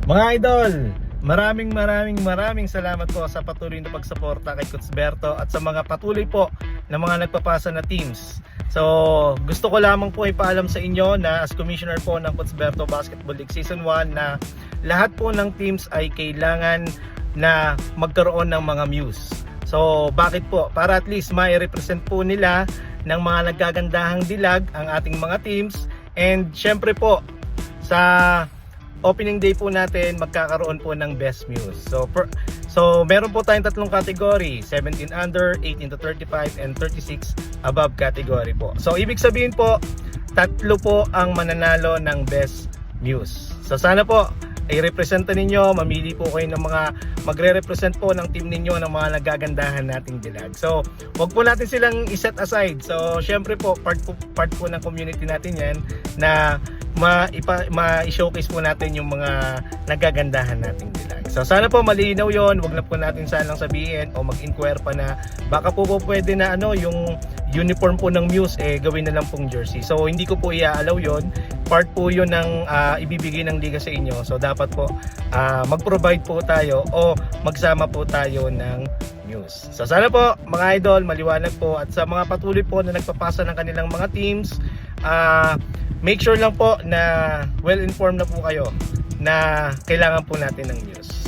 Mga idol, maraming salamat po sa patuloy na pagsuporta kay Coach Berto at sa mga patuloy po na mga nagpapasa na teams. So, gusto ko lamang po ipaalam sa inyo na as commissioner po ng Coach Berto Basketball League Season 1 na lahat po ng teams ay kailangan na magkaroon ng mga muse. So, bakit po? Para at least mai-represent po nila ng mga nagagandahang dilag ang ating mga teams. And syempre po, sa opening day po natin magkakaroon po ng best muse. So meron po tayong tatlong category, 17 under, 18 to 35 and 36 above category po. So ibig sabihin po, tatlo po ang mananalo ng best muse. So sana po i-representa ninyo, mamili po kayo ng mga magre-represent po ng team ninyo ng mga nagagandahan nating dilag. So, wag po natin silang i-set aside. So, syempre po, part po ng community natin yan na ma-showcase po natin yung mga nagagandahan nating dilag. So, sana po malinaw yon. Wag na po natin sanang sabihin o mag-inquire pa na baka po pwede na yung uniform po ng Muse gawin na lang pong jersey. So hindi ko po i-allow yon. Part po yun ng ibibigay ng liga sa inyo. So dapat po mag-provide po tayo o magsama po tayo ng Muse. So sana po mga idol, maliwanag po, at sa mga patuloy po na nagpapasa ng kanilang mga teams, make sure lang po na well informed na po kayo na kailangan po natin ng Muse.